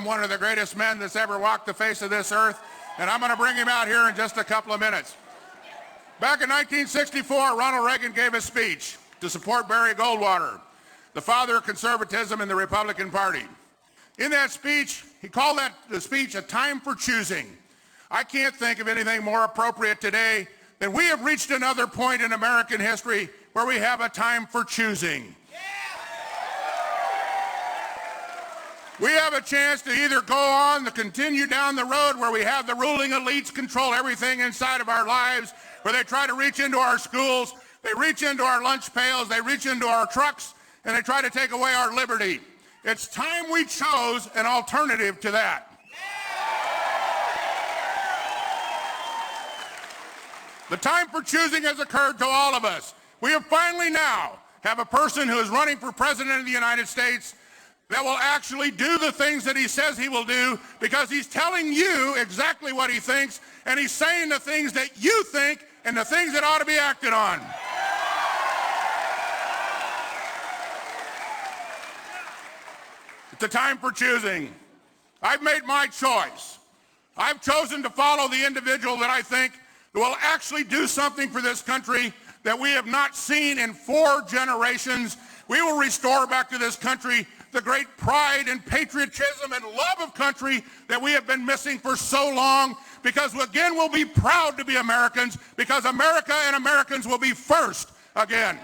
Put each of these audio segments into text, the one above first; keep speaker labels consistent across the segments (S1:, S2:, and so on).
S1: from one of the greatest men that's ever walked the face of this earth, and I'm going to bring him out here in just a couple of minutes. Back in 1964, Ronald Reagan gave a speech to support Barry Goldwater, the father of conservatism in the Republican Party. In that speech, he called the speech a time for choosing. I can't think of anything more appropriate today than we have reached another point in American history where we have a time for choosing. We have a chance to either go on to continue down the road where we have the ruling elites control everything inside of our lives, where they try to reach into our schools, they reach into our lunch pails, they reach into our trucks, and they try to take away our liberty. It's time we chose an alternative to that. The time for choosing has occurred to all of us. We have finally now have a person who is running for president of the United States that will actually do the things that he says he will do, because he's telling you exactly what he thinks, and he's saying the things that you think and the things that ought to be acted on. It's a time for choosing. I've made my choice. I've chosen to follow the individual that I think will actually do something for this country that we have not seen in 4 generations. We will restore back to this country the great pride and patriotism and love of country that we have been missing for so long, because again we'll be proud to be Americans, because America and Americans will be first again.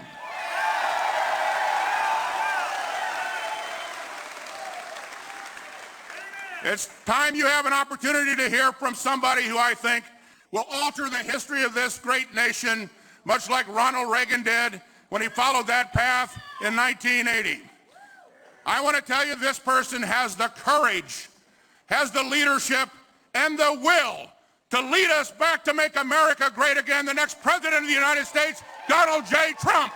S1: It's time you have an opportunity to hear from somebody who I think will alter the history of this great nation, much like Ronald Reagan did when he followed that path in 1980. I want to tell you, this person has the courage, has the leadership, and the will to lead us back to make America great again. The next president of the United States, Donald J. Trump.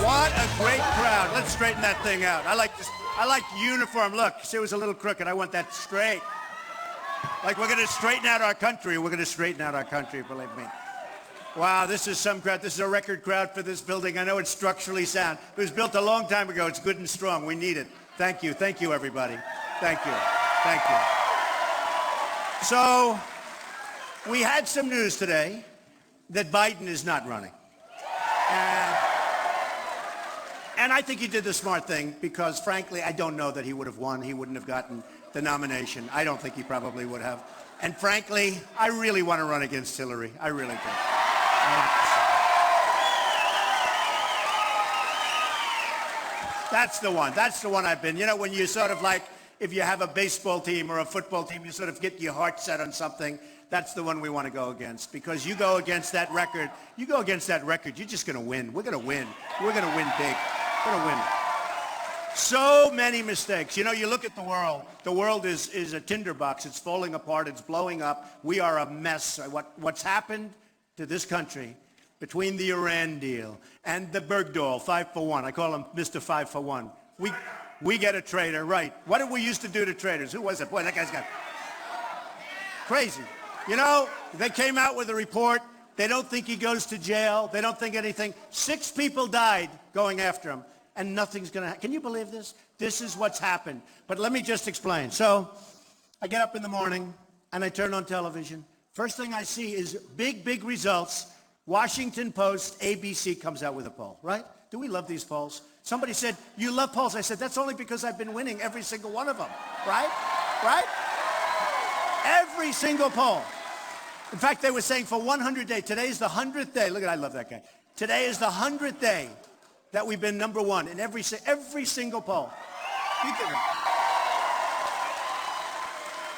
S2: What a great crowd. Let's straighten that thing out. I like uniform. Look, see, it was a little crooked. I want that straight. Like we're going to straighten out our country. We're going to straighten out our country, believe me. Wow, this is some crowd. This is a record crowd for this building. I know it's structurally sound. It was built a long time ago. It's good and strong. We need it. Thank you. Thank you, everybody. Thank you. Thank you. So, we had some news today that Biden is not running. And I think he did the smart thing, because, frankly, I don't know that he would have won. He wouldn't have gotten the nomination. I don't think he probably would have. And, frankly, I really want to run against Hillary. I really do. That's the one. That's the one I've been. You know, when you sort of like, if you have a baseball team or a football team, you sort of get your heart set on something. That's the one we want to go against, because you go against that record, you're just going to win. We're going to win. We're going to win big. We're going to win. So many mistakes. You know, you look at the world. The world is a tinderbox. It's falling apart. It's blowing up. We are a mess. What's happened to this country between the Iran deal and the Bergdahl 5 for 1. I call him Mr. 5 for 1. We get a traitor, right? What did we used to do to traitors? Who was it? Boy, that guy's got crazy. You know, they came out with a report. They don't think he goes to jail. They don't think anything. 6 people died going after him, and nothing's going to happen. Can you believe this? This is what's happened. But let me just explain. So I get up in the morning, and I turn on television. First thing I see is big results. Washington Post, ABC comes out with a poll, right? Do we love these polls? Somebody said, you love polls. I said, that's only because I've been winning every single one of them, right? Right? Every single poll. In fact, they were saying for 100 days, today's the 100th day. Look at, I love that guy. Today is the 100th day that we've been number one in every single poll.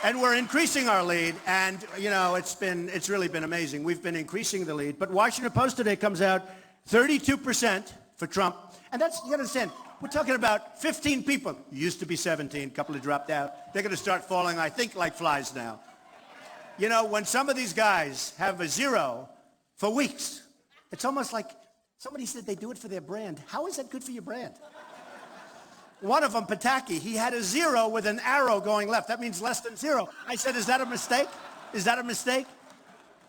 S2: And we're increasing our lead, and you know, it's really been amazing. We've been increasing the lead. But Washington Post today comes out 32% for Trump. And that's, you gotta understand, We're talking about 15 people. Used to be 17, a couple have dropped out. They're going to start falling, I think, like flies now. You know, when some of these guys have a zero for weeks, it's almost like somebody said they do it for their brand. How is that good for your brand? One of them, Pataki, he had a zero with an arrow going left. That means less than zero. I said, is that a mistake? Is that a mistake?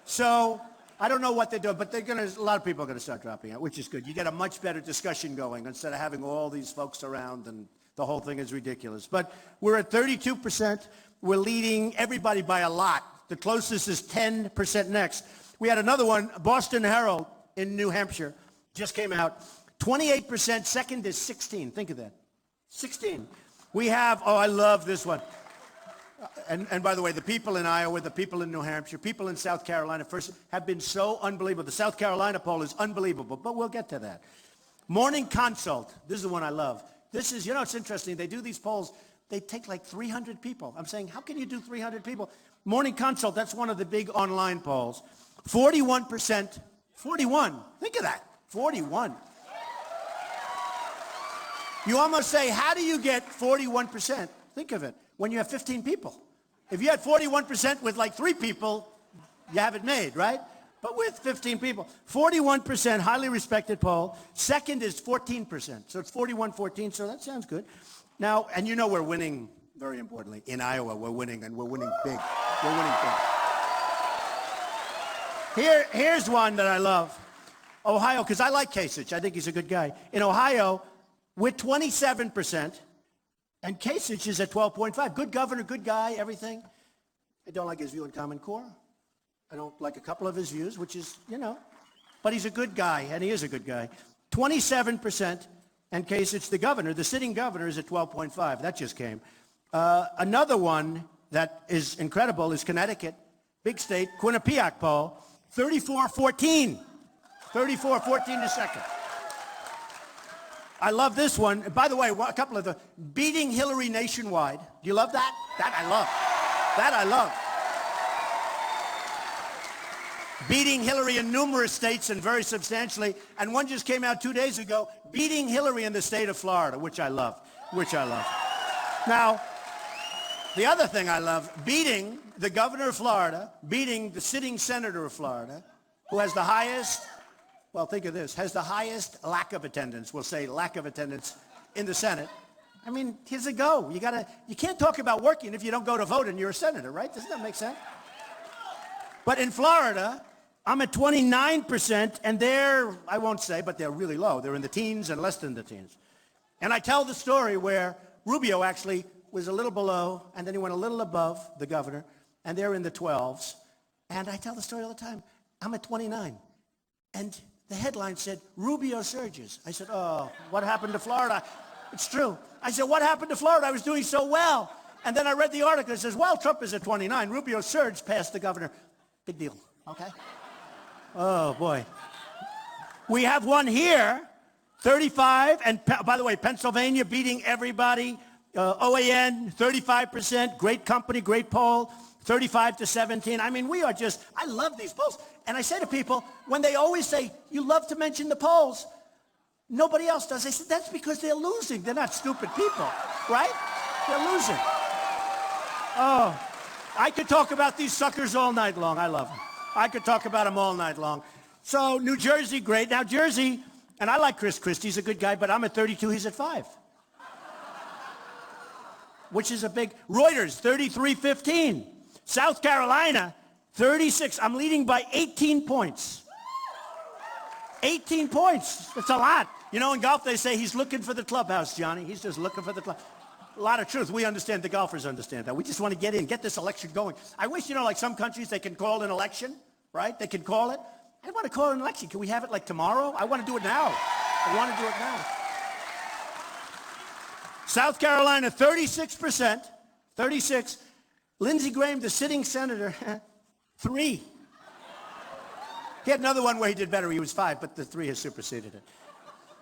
S2: So I don't know what they're doing, but a lot of people are going to start dropping out, which is good. You get a much better discussion going instead of having all these folks around, and the whole thing is ridiculous. But we're at 32%. We're leading everybody by a lot. The closest is 10% next. We had another one, Boston Herald in New Hampshire, just came out. 28%, second is 16. Think of that. 16. We have, oh, I love this one. And by the way, the people in Iowa, the people in New Hampshire, people in South Carolina first have been so unbelievable. The South Carolina poll is unbelievable, but we'll get to that. Morning Consult. This is the one I love. This is, you know, it's interesting. They do these polls. They take like 300 people. I'm saying, how can you do 300 people? Morning Consult, that's one of the big online polls. 41%. 41. Think of that. 41. You almost say, how do you get 41%? Think of it. When you have 15 people. If you had 41% with like 3 people, you have it made, right? But with 15 people. 41%, highly respected poll. Second is 14%. So it's 41-14, so that sounds good. Now, and you know we're winning, very importantly, in Iowa, we're winning, and we're winning big. We're winning big. Here's one that I love. Ohio, because I like Kasich. I think he's a good guy. In Ohio, we're 27%, and Kasich is at 12.5. Good governor, good guy, everything. I don't like his view on Common Core. I don't like a couple of his views, which is, you know, but he's a good guy, and he is a good guy. 27%, and Kasich, the governor, the sitting governor, is at 12.5. That just came. Another one that is incredible is Connecticut, big state, Quinnipiac poll, 34-14. 34-14 to second. I love this one. By the way, a couple of the beating Hillary nationwide. Do you love that? That I love. That I love. Beating Hillary in numerous states and very substantially. And one just came out 2 days ago, beating Hillary in the state of Florida, which I love. Which I love. Now, the other thing I love, beating the governor of Florida, beating the sitting senator of Florida, who has the highest, well, think of this, has the highest lack of attendance, we'll say lack of attendance in the Senate. I mean, here's a go. You can't talk about working if you don't go to vote and you're a senator, right? Doesn't that make sense? But in Florida, I'm at 29%, and they're, I won't say, but they're really low. They're in the teens and less than the teens. And I tell the story where Rubio actually was a little below, and then he went a little above the governor, and they're in the 12s. And I tell the story all the time. I'm at 29. And the headline said, Rubio surges. I said, oh, what happened to Florida? It's true. I said, what happened to Florida? I was doing so well. And then I read the article. It says, well, Trump is at 29. Rubio surged past the governor. Big deal, okay? Oh, boy. We have one here, 35. And by the way, Pennsylvania beating everybody. OAN, 35%. Great company, great poll. 35-17. I mean, we are just, I love these polls. And I say to people, when they always say, you love to mention the polls, nobody else does. I said, that's because they're losing. They're not stupid people, right? They're losing. Oh, I could talk about these suckers all night long. I love them. I could talk about them all night long. So New Jersey, great. Now Jersey, and I like Christie. He's a good guy, but I'm at 32. He's at 5. Which is a big, Reuters, 33-15. South Carolina, 36. I'm leading by 18 points. 18 points. That's a lot. You know, in golf, they say he's looking for the clubhouse, Johnny. He's just looking for the club. A lot of truth. We understand. The golfers understand that. We just want to get in, get this election going. I wish, you know, like some countries, they can call an election, right? They can call it. I want to call an election. Can we have it like tomorrow? I want to do it now. I want to do it now. South Carolina, 36%. 36. Lindsey Graham, the sitting senator, 3. He had another one where he did better. He was 5, but the 3 has superseded it.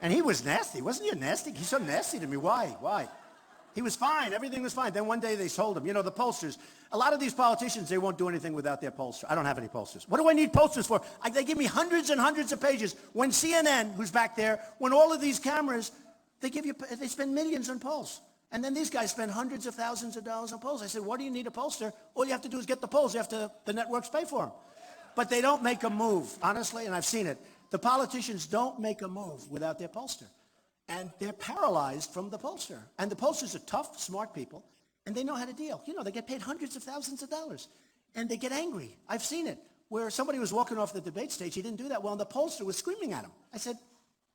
S2: And he was nasty. Wasn't he nasty? He's so nasty to me. Why? He was fine. Everything was fine. Then one day they told him, you know, the pollsters, a lot of these politicians, they won't do anything without their pollster. I don't have any pollsters. What do I need posters for? They give me hundreds and hundreds of pages. When CNN, who's back there, when all of these cameras, They spend millions on polls. And then these guys spend hundreds of thousands of dollars on polls. I said, what do you need a pollster? All you have to do is get the polls. The networks pay for them. But they don't make a move, honestly, and I've seen it. The politicians don't make a move without their pollster. And they're paralyzed from the pollster. And the pollsters are tough, smart people, and they know how to deal. You know, they get paid hundreds of thousands of dollars. And they get angry. I've seen it, where somebody was walking off the debate stage. He didn't do that well, and the pollster was screaming at him. I said,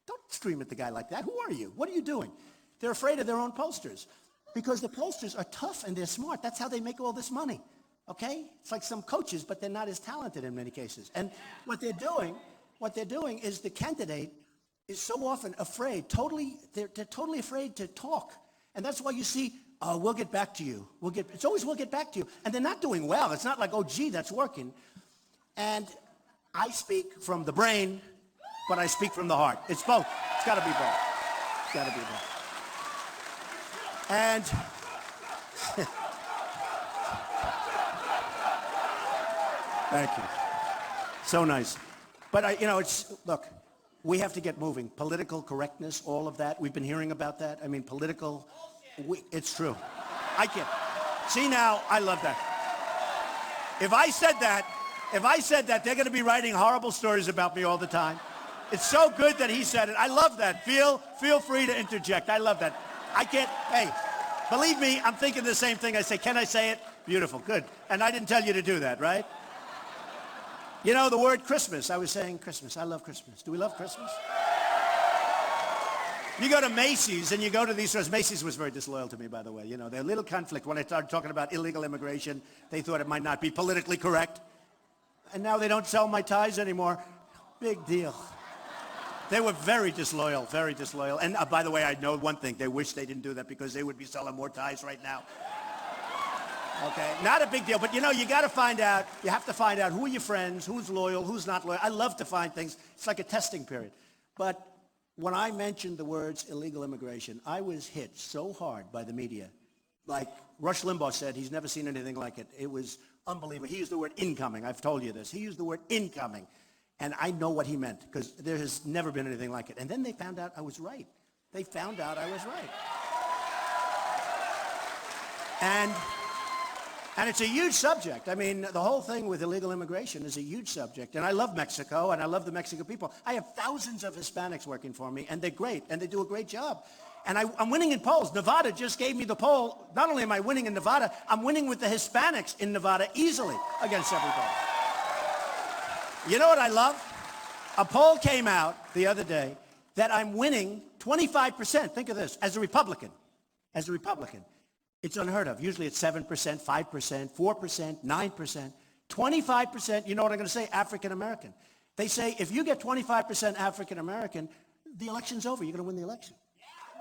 S2: don't scream at the guy like that. Who are you? What are you doing? They're afraid of their own pollsters because the pollsters are tough and they're smart. That's how they make all this money, okay? It's like some coaches, but they're not as talented in many cases. And what they're doing is the candidate is so often afraid, they're totally afraid to talk. And that's why you see, we'll get back to you. It's always we'll get back to you. And they're not doing well. It's not like, oh, gee, that's working. And I speak from the brain, but I speak from the heart. It's both. It's got to be both. It's got to be both. And thank you. So nice. But look, we have to get moving. Political correctness, all of that. We've been hearing about that. I mean, it's true. I can't. See now, I love that. If I said that, they're going to be writing horrible stories about me all the time. It's so good that he said it. I love that. Feel free to interject. I love that. I can't, hey, believe me, I'm thinking the same thing. I say, can I say it? Beautiful, good. And I didn't tell you to do that, right? You know, the word Christmas, I was saying Christmas. I love Christmas. Do we love Christmas? You go to Macy's and you go to these stores. Macy's was very disloyal to me, by the way. You know, there's a little conflict. When I started talking about illegal immigration, they thought it might not be politically correct. And now they don't sell my ties anymore. Big deal. They were very disloyal, very disloyal. And by the way, I know one thing. They wish they didn't do that because they would be selling more ties right now. Okay, not a big deal. But, you know, you got to find out. You have to find out who are your friends, who's loyal, who's not loyal. I love to find things. It's like a testing period. But when I mentioned the words illegal immigration, I was hit so hard by the media. Like Rush Limbaugh said, he's never seen anything like it. It was unbelievable. He used the word incoming. I've told you this. He used the word incoming. And I know what he meant because there has never been anything like it. And then they found out I was right. They found out I was right. And it's a huge subject. I mean, the whole thing with illegal immigration is a huge subject. And I love Mexico, and I love the Mexican people. I have thousands of Hispanics working for me, and they're great, and they do a great job. And I'm winning in polls. Nevada just gave me the poll. Not only am I winning in Nevada, I'm winning with the Hispanics in Nevada easily against everybody. You know what I love? A poll came out the other day that I'm winning 25%. Think of this, as a Republican. As a Republican. It's unheard of. Usually it's 7%, 5%, 4%, 9%. 25%, you know what I'm going to say? African American. They say if you get 25% African American, the election's over. You're going to win the election.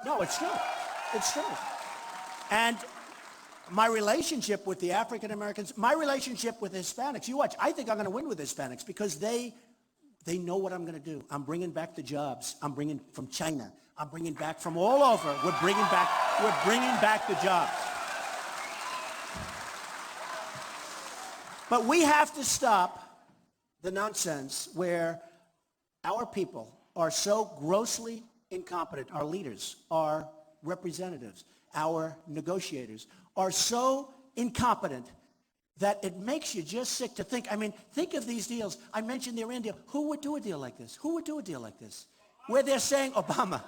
S2: No, it's true. It's true. And my relationship with the African Americans, my relationship with Hispanics, you watch, I think I'm going to win with Hispanics because they know what I'm going to do. I'm bringing back the jobs. I'm bringing from China. I'm bringing back from all over. We're bringing back the jobs. But we have to stop the nonsense where our people are so grossly incompetent. Our leaders, our representatives, our negotiators are so incompetent that it makes you just sick to think. I mean, think of these deals. I mentioned the Iran deal. Who would do a deal like this? Who would do a deal like this? Where they're saying Obama.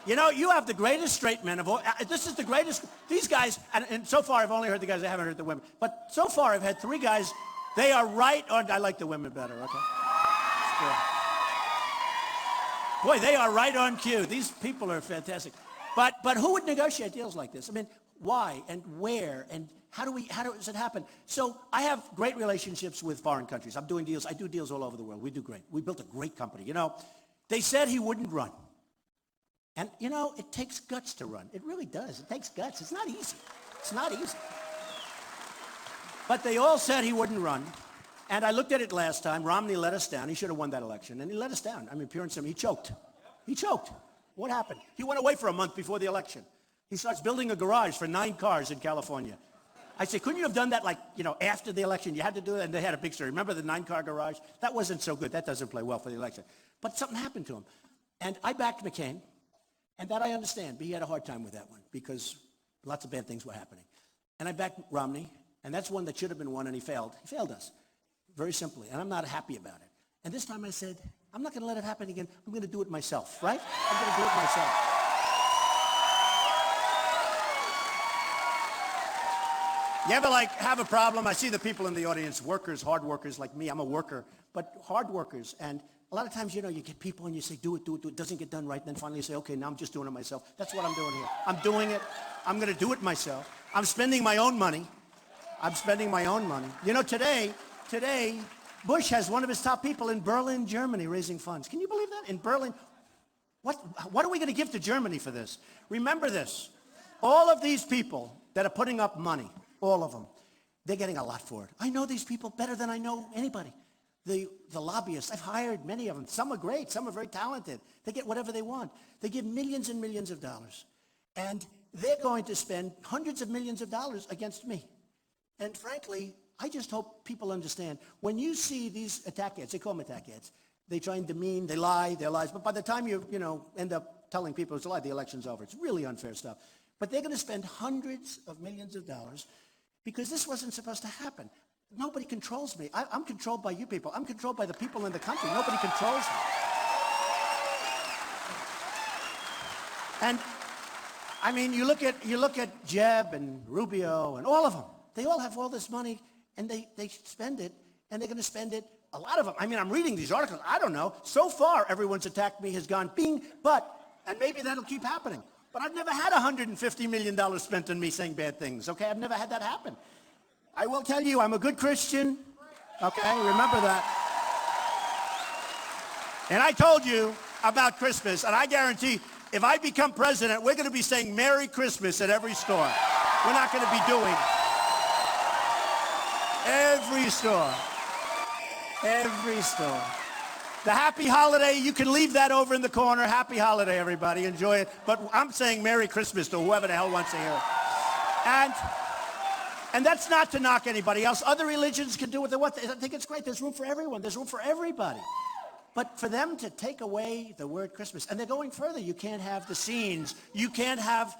S2: You know, you have the greatest straight men of all. This is the greatest. These guys, and so far I've only heard the guys. I haven't heard the women. But so far I've had three guys. They are right on. I like the women better, okay? Boy, they are right on cue. These people are fantastic. But who would negotiate deals like this? I mean, why and where and how does it happen? So I have great relationships with foreign countries. I'm doing deals. I do deals all over the world. We do great. We built a great company. You know, they said he wouldn't run. And, you know, it takes guts to run. It really does. It takes guts. It's not easy. It's not easy. But they all said he wouldn't run. And I looked at it last time. Romney let us down. He should have won that election. And he let us down. I mean, pure and simple. He choked. He choked. What happened? He went away for a month before the election. He starts building a garage for 9 cars in California. I said, couldn't you have done that like, you know, after the election? You had to do it. And they had a big story. Remember the 9-car garage? That wasn't so good. That doesn't play well for the election. But something happened to him.
S3: And I backed McCain, and that I understand, but he had a hard time with that one because lots of bad things were happening. And I backed Romney, and that's one that should have been won, and he failed. He failed us, very simply, and I'm not happy about it. And this time I said, I'm not going to let it happen again. I'm going to do it myself, right? I'm going to do it myself.
S2: You ever have a problem? I see the people in the audience, workers, hard workers like me. I'm a worker, but hard workers. And a lot of times, you get people and you say, do it. It doesn't get done right. And then finally you say, okay, now I'm just doing it myself. That's what I'm doing here. I'm doing it. I'm going to do it myself. I'm spending my own money. Today, Bush has one of his top people in Berlin, Germany, raising funds. Can you believe that? In Berlin, what are we going to give to Germany for this? Remember this. All of these people that are putting up money, all of them, they're getting a lot for it. I know these people better than I know anybody. The lobbyists, I've hired many of them. Some are great. Some are very talented. They get whatever they want. They give millions and millions of dollars. And they're going to spend hundreds of millions of dollars against me. And frankly, I just hope people understand. When you see these attack ads, they call them attack ads. They try and demean, they lie, they're lies. But by the time you end up telling people it's a lie, the election's over. It's really unfair stuff. But they're going to spend hundreds of millions of dollars because this wasn't supposed to happen. Nobody controls me. I'm controlled by you people. I'm controlled by the people in the country. Nobody controls me. And I mean, you look at Jeb and Rubio and all of them. They all have all this money, and they spend it, and they're going to spend it, a lot of them. I mean, I'm reading these articles. I don't know. So far, everyone's attacked me has gone bing, and maybe that'll keep happening. But I've never had $150 million spent on me saying bad things, okay? I've never had that happen. I will tell you, I'm a good Christian, okay? Remember that. And I told you about Christmas, and I guarantee if I become president, we're going to be saying Merry Christmas at every store. We're not going to be doing every store. The happy holiday, you can leave that over in the corner. Happy holiday, everybody. Enjoy it. But I'm saying Merry Christmas to whoever the hell wants to hear it. And that's not to knock anybody else. Other religions can do what they want. I think it's great. There's room for everyone. There's room for everybody. But for them to take away the word Christmas, and they're going further. You can't have the scenes. You can't have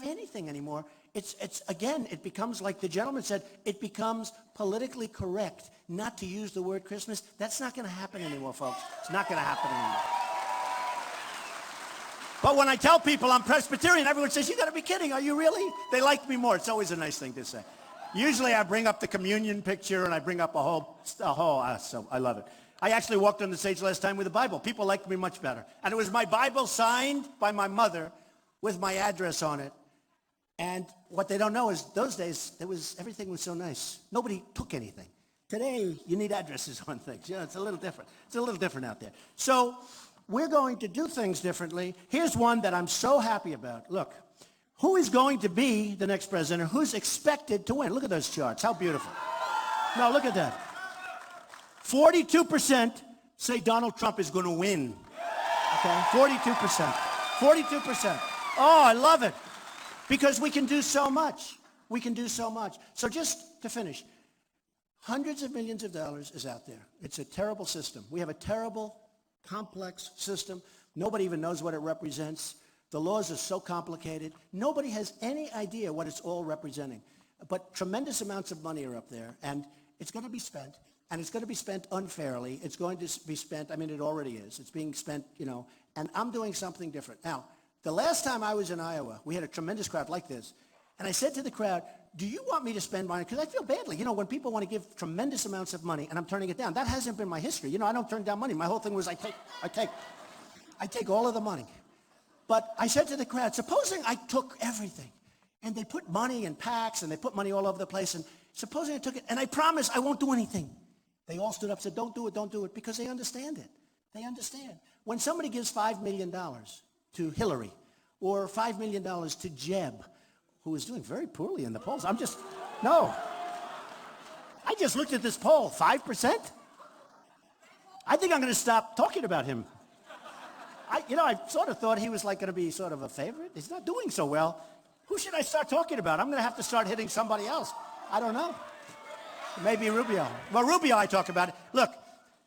S2: anything anymore. It's again, it becomes, like the gentleman said, it becomes politically correct not to use the word Christmas. That's not going to happen anymore, folks. It's not going to happen anymore. But when I tell people I'm Presbyterian, everyone says, you got to be kidding. Are you really? They like me more. It's always a nice thing to say. Usually I bring up the communion picture and I bring up a whole so I love it. I actually walked on the stage last time with a Bible. People liked me much better. And it was my Bible signed by my mother with my address on it. And what they don't know is those days, everything was so nice. Nobody took anything. Today, you need addresses on things. It's a little different. It's a little different out there. So we're going to do things differently. Here's one that I'm so happy about. Look, who is going to be the next president? Who's expected to win? Look at those charts. How beautiful. No, look at that. 42% say Donald Trump is going to win. Okay? 42%. 42%. Oh, I love it. Because we can do so much. We can do so much. So just to finish, hundreds of millions of dollars is out there. It's a terrible system. We have a terrible, complex system. Nobody even knows what it represents. The laws are so complicated. Nobody has any idea what it's all representing. But tremendous amounts of money are up there, and it's going to be spent. And it's going to be spent unfairly. It's going to be spent, I mean, it already is. It's being spent, and I'm doing something different. Now, the last time I was in Iowa, we had a tremendous crowd like this. And I said to the crowd, do you want me to spend money? Because I feel badly. When people want to give tremendous amounts of money and I'm turning it down. That hasn't been my history. I don't turn down money. My whole thing was I take all of the money. But I said to the crowd, supposing I took everything and they put money in PACs and they put money all over the place, and supposing I took it and I promise I won't do anything. They all stood up and said, don't do it, because they understand it. They understand. When somebody gives $5 million to Hillary or $5 million to Jeb, who is doing very poorly in the polls, I just looked at this poll, 5%? I think I'm going to stop talking about him. I sort of thought he was going to be sort of a favorite. He's not doing so well. Who should I start talking about? I'm going to have to start hitting somebody else. I don't know. Maybe Rubio. Well, Rubio, I talk about it. Look,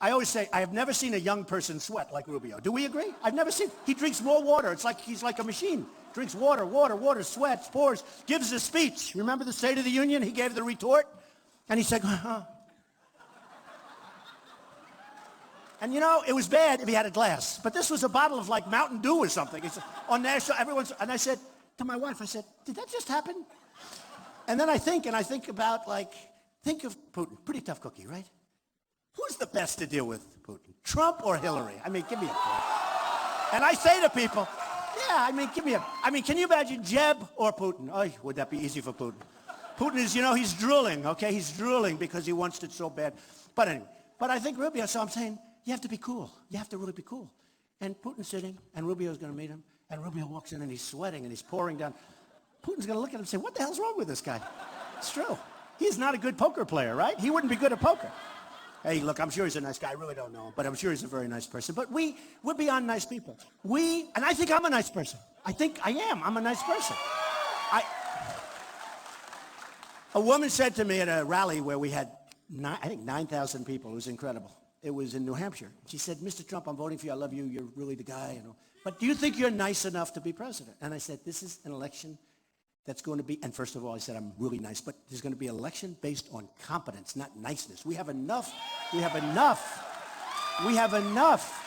S3: I always say, I have never seen a young person sweat like Rubio. Do we agree? I've never seen. He drinks more water. It's like he's like a machine. Drinks water, water, water, sweats, pours, gives a speech. Remember the State of the Union? He gave the retort. And he said, And you know, it was bad if he had a glass. But this was a bottle of like Mountain Dew or something. It's on national, and I said to my wife, I said, did that just happen? And then I think about think of Putin. Pretty tough cookie, right? Who's the best to deal with Putin? Trump or Hillary? I mean, give me a break. And I say to people, yeah, I mean, can you imagine Jeb or Putin? Oh, would that be easy for Putin? Putin is, he's drooling, okay? He's drooling because he wants it so bad. But anyway, I think Rubio, so I'm saying, you have to be cool. You have to really be cool. And Putin's sitting, and Rubio's going to meet him, and Rubio walks in, and he's sweating, and he's pouring down. Putin's going to look at him and say, what the hell's wrong with this guy? It's true. He's not a good poker player, right? He wouldn't be good at poker. Hey, look, I'm sure he's a nice guy. I really don't know him, but I'm sure he's a very nice person. But we're beyond nice people. And I think I'm a nice person. I think I am. I'm a nice person. A woman said to me at a rally where we had, 9,000 people. It was incredible. It was in New Hampshire. She said, Mr. Trump, I'm voting for you. I love you. You're really the guy. But do you think you're nice enough to be president? And I said, this is an election that's going to be, and first of all, I said, I'm really nice, but there's going to be an election based on competence, not niceness. We have enough. We have enough. We have enough.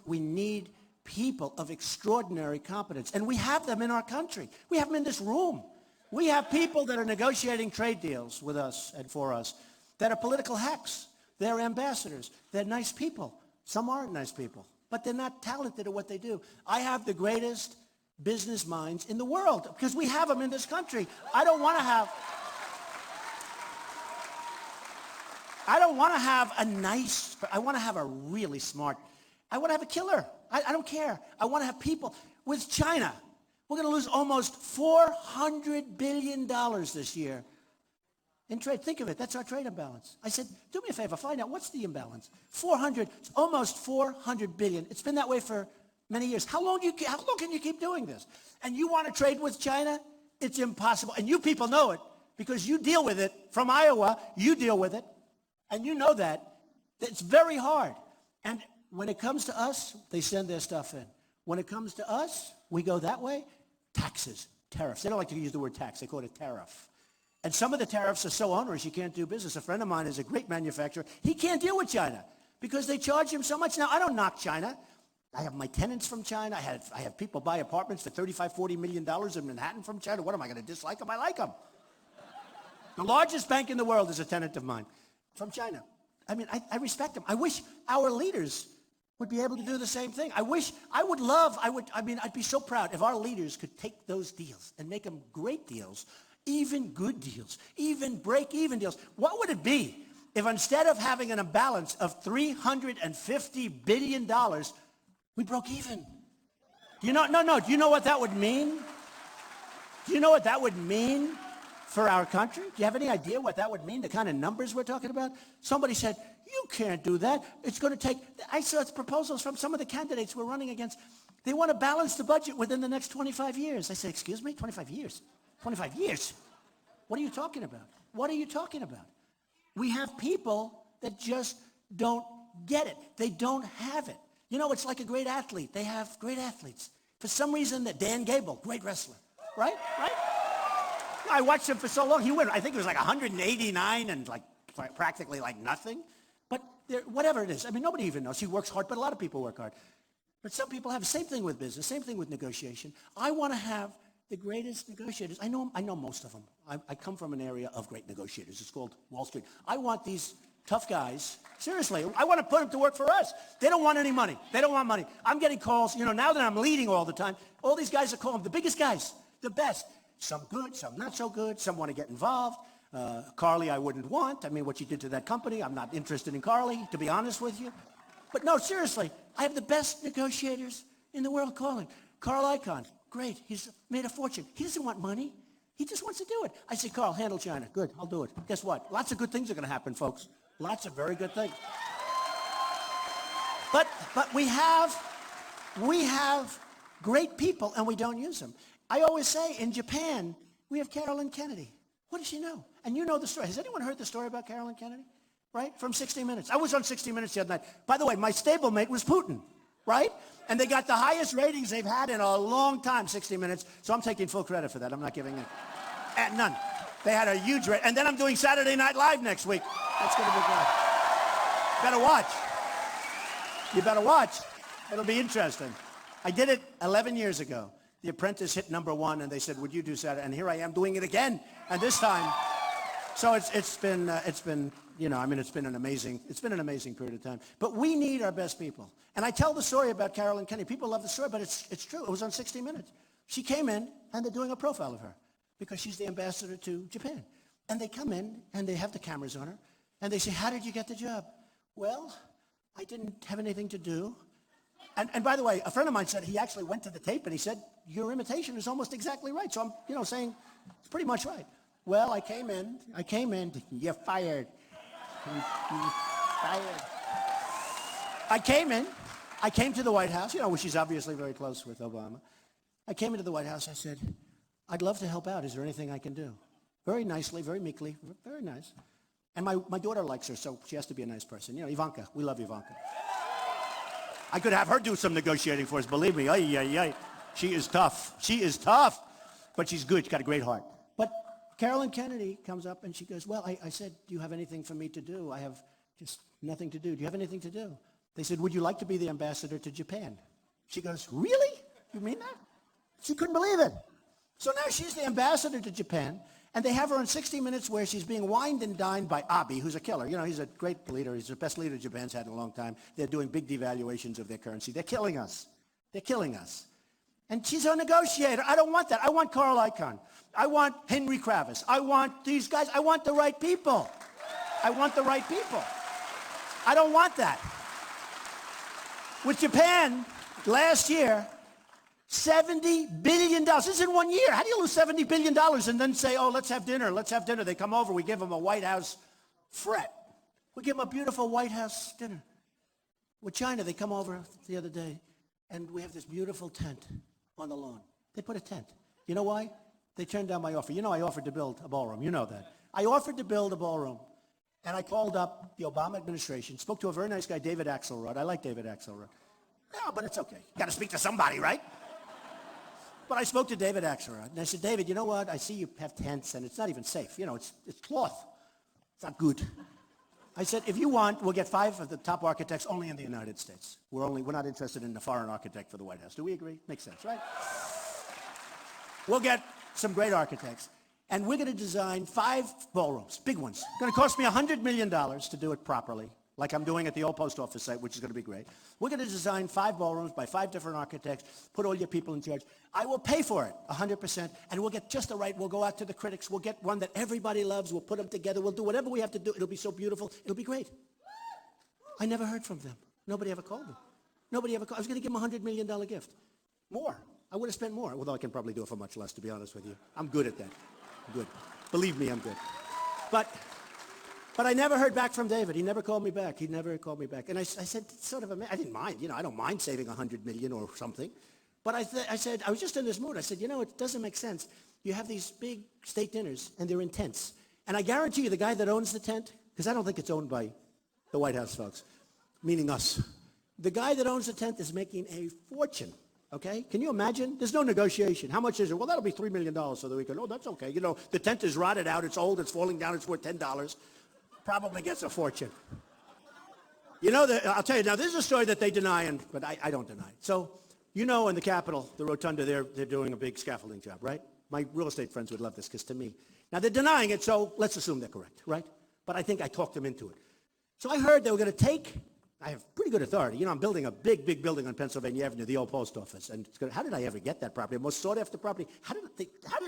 S3: We need people of extraordinary competence, and we have them in our country. We have them in this room. We have people that are negotiating trade deals with us and for us that are political hacks. They're ambassadors. They're nice people. Some aren't nice people, but they're not talented at what they do. I have the greatest business minds in the world because we have them in this country. I don't want to have I want to have a really smart, I want to have a killer. I don't care. I want to have people. With China, we're going to lose almost $400 billion this year in trade. Think of it. That's our trade imbalance. I said, do me a favor. Find out what's the imbalance. Almost 400 billion. It's been that way for many years. How long can you keep doing this? And you want to trade with China? It's impossible. And you people know it because you deal with it. From Iowa, you deal with it. And you know that. It's very hard. And when it comes to us, they send their stuff in. When it comes to us, we go that way. Taxes, tariffs. They don't like to use the word tax. They call it a tariff. And some of the tariffs are so onerous you can't do business. A friend of mine is a great manufacturer. He can't deal with China because they charge him so much. Now, I don't knock China. I have my tenants from China. I have people buy apartments for $35, $40 million in Manhattan from China. What am I going to dislike them? I like them. The largest bank in the world is a tenant of mine from China. I mean, I respect them. I wish our leaders would be able to do the same thing. I'd be so proud if our leaders could take those deals and make them great deals, even good deals, even break-even deals. What would it be if instead of having an imbalance of $350 billion, we broke even? Do you know what that would mean? Do you know what that would mean for our country? Do you have any idea what that would mean, the kind of numbers we're talking about? Somebody said, you can't do that. It's going to take, I saw proposals from some of the candidates we're running against. They want to balance the budget within the next 25 years. I said, excuse me, 25 years? 25 years? What are you talking about? What are you talking about? We have people that just don't get it. They don't have it. It's like a great athlete. They have great athletes. For some reason, Dan Gable, great wrestler. Right? I watched him for so long. He went, I think it was like 189 and practically nothing. But whatever it is, nobody even knows. He works hard, but a lot of people work hard. But some people have the same thing with business, same thing with negotiation. I want to have the greatest negotiators. I know most of them. I come from an area of great negotiators. It's called Wall Street. I want these tough guys. Seriously, I want to put them to work for us. They don't want any money. They don't want money. I'm getting calls. Now that I'm leading all the time, all these guys are calling the biggest guys, the best. Some good, some not so good. Some want to get involved. Carly, I wouldn't want. What you did to that company, I'm not interested in Carly, to be honest with you. But no, seriously, I have the best negotiators in the world calling. Carl Icahn, great. He's made a fortune. He doesn't want money. He just wants to do it. I say, Carl, handle China. Good, I'll do it. Guess what? Lots of good things are going to happen, folks. Lots of very good things. But we have great people, and we don't use them. I always say, in Japan, we have Carolyn Kennedy. What does she know? And you know the story. Has anyone heard the story about Carolyn Kennedy? Right? From 60 Minutes. I was on 60 Minutes the other night. By the way, my stablemate was Putin, right? And they got the highest ratings they've had in a long time, 60 Minutes. So I'm taking full credit for that. I'm not giving it. None. They had a huge rate. And then I'm doing Saturday Night Live next week. That's going to be good. Better watch. You better watch. It'll be interesting. I did it 11 years ago. The Apprentice hit #1, and they said, would you do Saturday? And here I am doing it again. And this time, so it's been an amazing period of time. But we need our best people. And I tell the story about Carolyn Kennedy. People love the story, but it's true. It was on 60 Minutes. She came in, and they're doing a profile of her because she's the ambassador to Japan. And they come in, and they have the cameras on her, and they say, how did you get the job? Well, I didn't have anything to do. And by the way, a friend of mine said he actually went to the tape, and he said, your imitation is almost exactly right. So I'm, saying it's pretty much right. Well, I came in, you're fired. Fired. I came to the White House, where she's obviously very close with Obama. I came into the White House, I said, I'd love to help out. Is there anything I can do? Very nicely, very meekly, very nice. And my daughter likes her, so she has to be a nice person. Ivanka, we love Ivanka. I could have her do some negotiating for us, believe me. She is tough. But she's good. She's got a great heart. But Carolyn Kennedy comes up and she goes, well, I said, do you have anything for me to do? I have just nothing to do. Do you have anything to do? They said, would you like to be the ambassador to Japan? She goes, really? You mean that? She couldn't believe it. So now she's the ambassador to Japan, and they have her on 60 Minutes where she's being wined and dined by Abe, who's a killer. He's a great leader. He's the best leader Japan's had in a long time. They're doing big devaluations of their currency. They're killing us. And she's a negotiator. I don't want that. I want Carl Icahn. I want Henry Kravis. I want these guys. I want the right people. I don't want that. With Japan, last year, $70 billion. This is in 1 year. How do you lose $70 billion and then say, oh, let's have dinner. They come over. We give them a White House fret. We give them a beautiful White House dinner. With China, they come over the other day, and we have this beautiful tent on the lawn. They put a tent. You know why? They turned down my offer. I offered to build a ballroom. You know that. I offered to build a ballroom. And I called up the Obama administration, spoke to a very nice guy, David Axelrod. I like David Axelrod. No, but it's okay. Got to speak to somebody, right? But I spoke to David Axelrod, and I said, David, you know what? I see you have tents, and it's not even safe. It's cloth. It's not good. I said, if you want, we'll get 5 of the top architects only in the United States. We're not interested in a foreign architect for the White House. Do we agree? Makes sense, right? We'll get some great architects. And we're going to design 5 ballrooms, big ones. It's going to cost me $100 million to do it properly, like I'm doing at the old post office site, which is going to be great. We're going to design 5 ballrooms by 5 different architects, put all your people in charge. I will pay for it 100%, and we'll get just the right. We'll go out to the critics. We'll get one that everybody loves. We'll put them together. We'll do whatever we have to do. It'll be so beautiful. It'll be great. I never heard from them. Nobody ever called them. I was going to give them a $100 million gift. More. I would have spent more, although I can probably do it for much less, to be honest with you. I'm good at that. I'm good. Believe me, I'm good. But I never heard back from David. He never called me back. And I said, I didn't mind. I don't mind saving $100 million or something. But I said, I was just in this mood. I said, it doesn't make sense. You have these big state dinners, and they're in tents. And I guarantee you the guy that owns the tent, because I don't think it's owned by the White House folks, meaning us. The guy that owns the tent is making a fortune. Okay? Can you imagine? There's no negotiation. How much is it? Well, that'll be $3 million so that we can, that's okay. The tent is rotted out. It's old. It's falling down. It's worth $10. Probably gets a fortune. I'll tell you, now, this is a story that they deny, but I don't deny it. So, in the Capitol, the Rotunda, they're doing a big scaffolding job, right? My real estate friends would love this, because to me, now they're denying it, so let's assume they're correct, right? But I think I talked them into it. So I heard they were going to take, I have pretty good authority. I'm building a big, big building on Pennsylvania Avenue, the old post office. And how did I ever get that property? Most sought after property. How did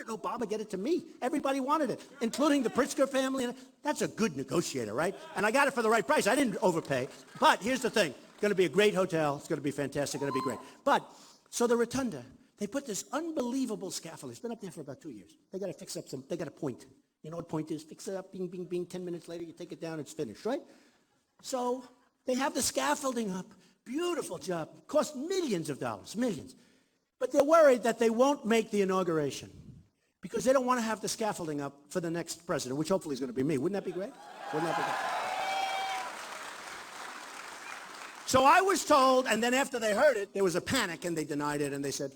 S3: Obama get it to me? Everybody wanted it, including the Pritzker family. That's a good negotiator, right? And I got it for the right price. I didn't overpay. But here's the thing. It's going to be a great hotel. It's going to be fantastic. It's going to be great. But, so the Rotunda, they put this unbelievable scaffolding. It's been up there for about 2 years. They got to fix up they got a point. You know what point is? Fix it up, bing, bing, bing. 10 minutes later, you take it down, it's finished, right? So they have the scaffolding up. Beautiful job. Cost millions of dollars, millions. But they're worried that they won't make the inauguration because they don't want to have the scaffolding up for the next president, which hopefully is going to be me. Wouldn't that be great? Wouldn't that be great? So I was told, and then after they heard it, there was a panic, and they denied it, and they said,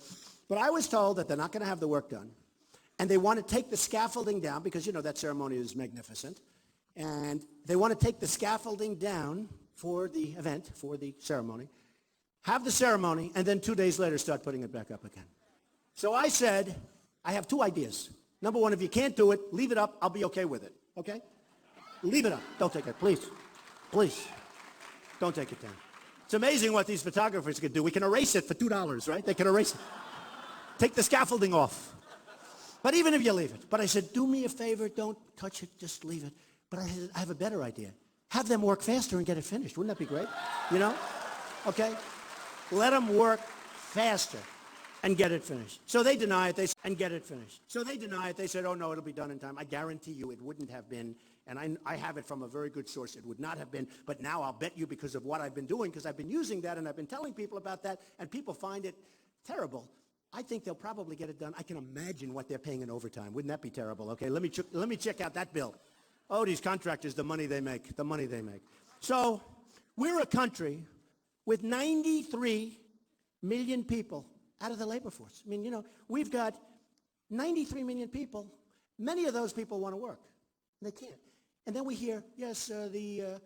S3: but I was told that they're not going to have the work done, and they want to take the scaffolding down, because, you know, that ceremony is magnificent, and they want to take the scaffolding down for the event, for the ceremony, have the ceremony, and then 2 days later start putting it back up again. So I said, I have two ideas. Number one, if you can't do it, leave it up. I'll be okay with it, okay? Leave it up. Don't take it, please. Please. Don't take it down. It's amazing what these photographers can do. We can erase it for $2, right? They can erase it. Take the scaffolding off. But even if you leave it. But I said, do me a favor, don't touch it, just leave it. But I have a better idea. Have them work faster and get it finished. Wouldn't that be great? You know? Okay? Let them work faster and get it finished. So they deny it, and get it finished. So they deny it. They said, oh, no, it'll be done in time. I guarantee you it wouldn't have been, and I have it from a very good source. It would not have been, but now I'll bet you because of what I've been doing, because I've been using that, and I've been telling people about that, and people find it terrible. I think they'll probably get it done. I can imagine what they're paying in overtime. Wouldn't that be terrible? Okay, let me check out that bill. Oh, these contractors, the money they make. So we're a country with 93 million people out of the labor force. I mean, you know, we've got 93 million people. Many of those people want to work. They can't. And then we hear, yes, the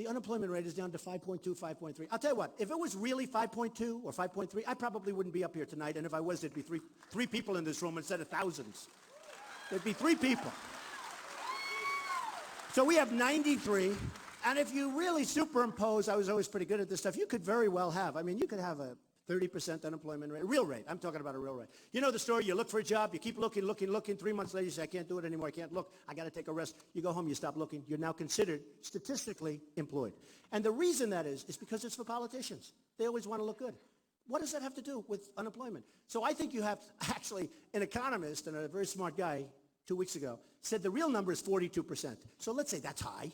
S3: unemployment rate is down to 5.2, 5.3. I'll tell you what, if it was really 5.2 or 5.3, I probably wouldn't be up here tonight. And if I was, there'd be three people in this room instead of thousands. There'd be 3 people. So we have 93. And if you really superimpose, I was always pretty good at this stuff, you could very well have, I mean, you could have a 30% unemployment rate, real rate. I'm talking about a real rate. You know the story, you look for a job, you keep looking. 3 months later, you say, I can't do it anymore, I can't look, I got to take a rest. You go home, you stop looking. You're now considered statistically employed. And the reason that is because it's for politicians. They always want to look good. What does that have to do with unemployment? So I think you have, actually, an economist and a very smart guy 2 weeks ago said the real number is 42%. So let's say that's high.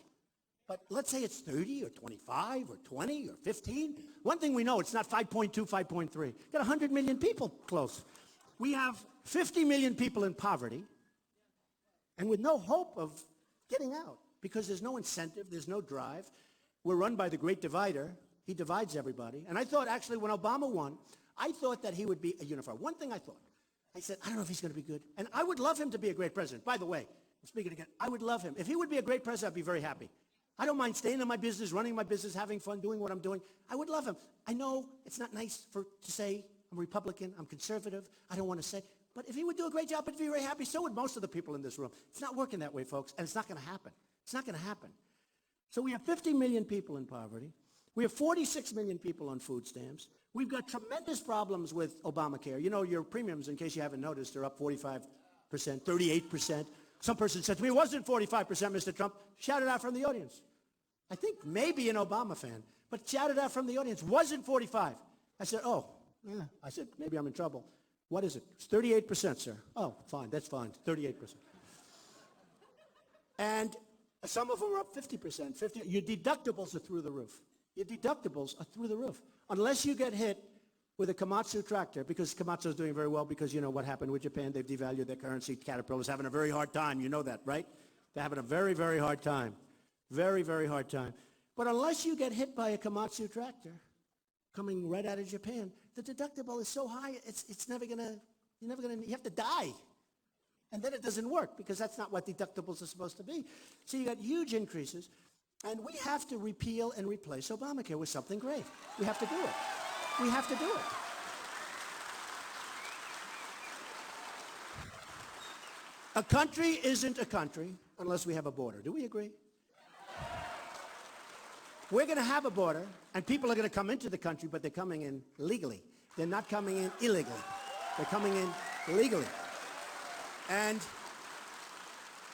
S3: But let's say it's 30 or 25 or 20 or 15. One thing we know, it's not 5.2, 5.3. Got 100 million people close. We have 50 million people in poverty and with no hope of getting out because there's no incentive, there's no drive. We're run by the great divider. He divides everybody. And I thought, actually, when Obama won, I thought that he would be a unifier. One thing I thought, I said, I don't know if he's going to be good. And I would love him to be a great president. By the way, I'm speaking again, I would love him. If he would be a great president, I'd be very happy. I don't mind staying in my business, running my business, having fun, doing what I'm doing. I would love him. I know it's not nice to say I'm Republican, I'm conservative. I don't want to say. But if he would do a great job, I'd be very happy. So would most of the people in this room. It's not working that way, folks, and it's not going to happen. It's not going to happen. So we have 50 million people in poverty. We have 46 million people on food stamps. We've got tremendous problems with Obamacare. You know, your premiums, in case you haven't noticed, are up 45%, 38%. Some person said to me, it wasn't 45%, Mr. Trump. Shout it out from the audience. I think maybe an Obama fan, but shout it out from the audience. Wasn't 45. I said, oh, yeah. I said, maybe I'm in trouble. What is it? It's 38%, sir. Oh, fine. That's fine. 38%. And some of them are up 50%. Your deductibles are through the roof. Your deductibles are through the roof. Unless you get hit with a Komatsu tractor, because Komatsu is doing very well because you know what happened with Japan. They've devalued their currency. Caterpillar's having a very hard time. You know that, right? They're having a very, very hard time. Very, very hard time. But unless you get hit by a Komatsu tractor coming right out of Japan, the deductible is so high, it's never going to, you have to die. And then it doesn't work because that's not what deductibles are supposed to be. So you got huge increases. And we have to repeal and replace Obamacare with something great. We have to do it. We have to do it. A country isn't a country unless we have a border. Do we agree? We're going to have a border, and people are going to come into the country, but they're coming in legally. They're not coming in illegally. They're coming in legally. And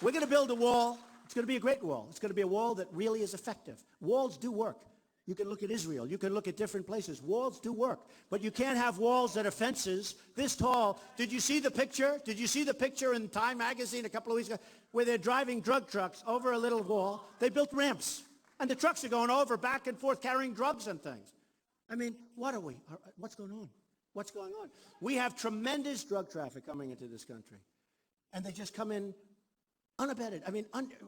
S3: we're going to build a wall. It's going to be a great wall. It's going to be a wall that really is effective. Walls do work. You can look at Israel. You can look at different places. Walls do work. But you can't have walls that are fences this tall. Did you see the picture? Did you see the picture in Time magazine a couple of weeks ago where they're driving drug trucks over a little wall? They built ramps. And the trucks are going over back and forth carrying drugs and things. I mean, what are we? What's going on? What's going on? We have tremendous drug traffic coming into this country. And they just come in unabated. I mean,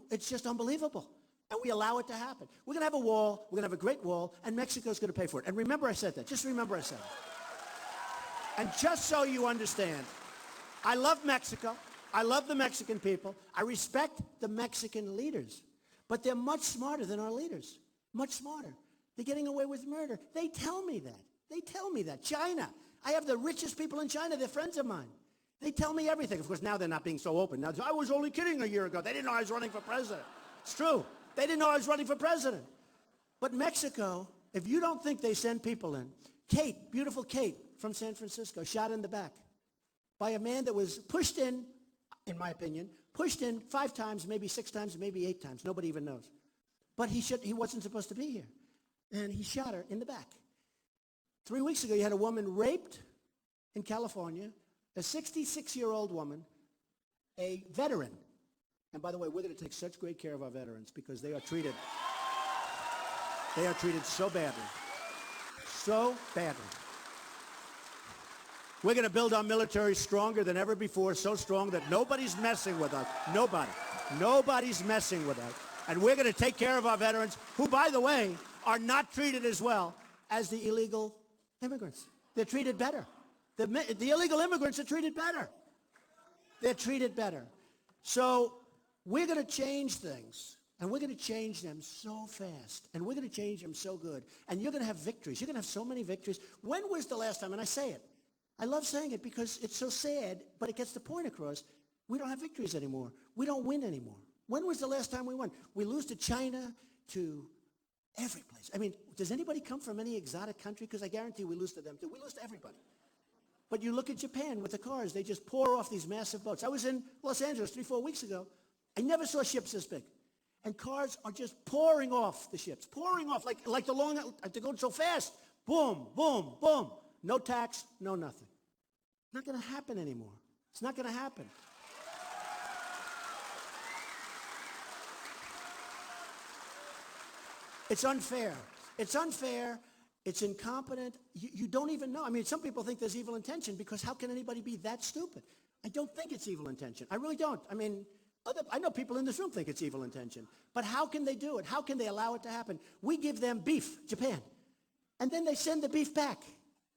S3: it's just unbelievable. And we allow it to happen. We're going to have a wall. We're going to have a great wall. And Mexico's going to pay for it. And remember I said that. Just remember I said it. And just so you understand, I love Mexico. I love the Mexican people. I respect the Mexican leaders. But they're much smarter than our leaders. Much smarter. They're getting away with murder. They tell me that. They tell me that. China. I have the richest people in China. They're friends of mine. They tell me everything. Of course, now they're not being so open. Now, I was only kidding a year ago. They didn't know I was running for president. It's true. They didn't know I was running for president. But Mexico, if you don't think they send people in, Kate, beautiful Kate from San Francisco, shot in the back by a man that was pushed in my opinion, pushed in 5 times, maybe 6 times, maybe 8 times. Nobody even knows. But he wasn't supposed to be here. And he shot her in the back. 3 weeks ago, you had a woman raped in California, a 66-year-old woman, a veteran. And by the way, we're going to take such great care of our veterans because they are treated so badly. So badly. We're going to build our military stronger than ever before, so strong that nobody's messing with us. Nobody. Nobody's messing with us. And we're going to take care of our veterans, who, by the way, are not treated as well as the illegal immigrants. They're treated better. The illegal immigrants are treated better. They're treated better. So we're going to change things, and we're going to change them so fast, and we're going to change them so good. And you're going to have victories. You're going to have so many victories. When was the last time, and I say it, I love saying it because it's so sad, but it gets the point across. We don't have victories anymore. We don't win anymore. When was the last time we won? We lose to China, to every place. I mean, does anybody come from any exotic country? Because I guarantee we lose to them too. We lose to everybody. But you look at Japan with the cars. They just pour off these massive boats. I was in Los Angeles 3-4 weeks ago. I never saw ships this big. And cars are just pouring off the ships, pouring off like the long, they're going so fast. Boom, boom, boom. No tax, no nothing. Not going to happen anymore. It's not going to happen. It's unfair. It's unfair. It's incompetent. You don't even know. I mean, some people think there's evil intention because how can anybody be that stupid? I don't think it's evil intention. I really don't. I mean, I know people in this room think it's evil intention. But how can they do it? How can they allow it to happen? We give them beef, Japan. And then they send the beef back,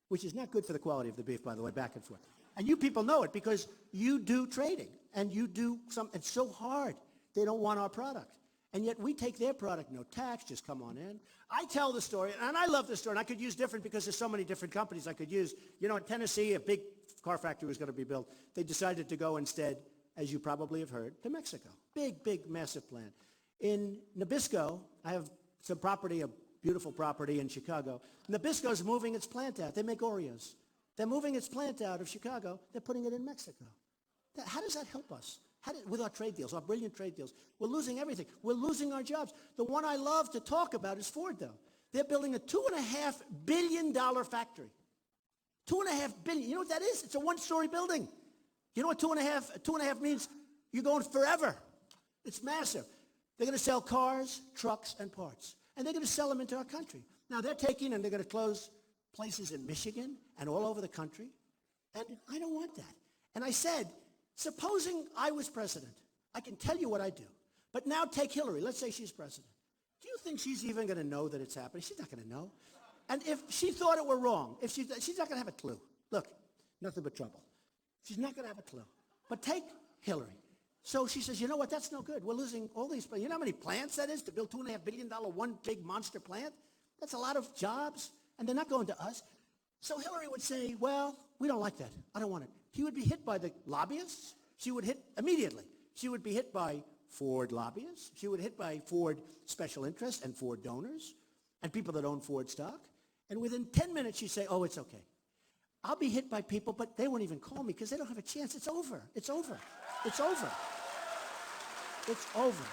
S3: which is not good for the quality of the beef, by the way, back and forth. And you people know it because you do trading and you do it's so hard. They don't want our product. And yet we take their product, no tax, just come on in. I tell the story, and I love the story, and I could use different because there's so many different companies I could use. You know, in Tennessee, a big car factory was going to be built. They decided to go instead, as you probably have heard, to Mexico. Big, big, massive plant. In Nabisco, I have some property, a beautiful property in Chicago. Nabisco is moving its plant out. They make Oreos. They're moving its plant out of Chicago. They're putting it in Mexico. How does that help us? With our trade deals, our brilliant trade deals. We're losing everything. We're losing our jobs. The one I love to talk about is Ford, though. They're building a $2.5 billion factory. $2.5 billion. You know what that is? It's a one-story building. You know what two and a half means? You're going forever. It's massive. They're going to sell cars, trucks, and parts. And they're going to sell them into our country. Now, they're taking and they're going to close places in Michigan and all over the country. And I don't want that. And I said, supposing I was president, I can tell you what I do. But now take Hillary. Let's say she's president. Do you think she's even going to know that it's happening? She's not going to know. And if she thought it were wrong, she's not going to have a clue. Look, nothing but trouble. She's not going to have a clue. But take Hillary. So she says, you know what? That's no good. We're losing all these plants. You know how many plants that is to build $2.5 billion, one big monster plant? That's a lot of jobs. And they're not going to us. So Hillary would say, well, we don't like that. I don't want it. He would be hit by the lobbyists. She would hit immediately. She would be hit by Ford lobbyists. She would hit by Ford special interests and Ford donors and people that own Ford stock. And within 10 minutes, she'd say, oh, it's okay. I'll be hit by people, but they won't even call me because they don't have a chance. It's over. It's over. It's over. It's over.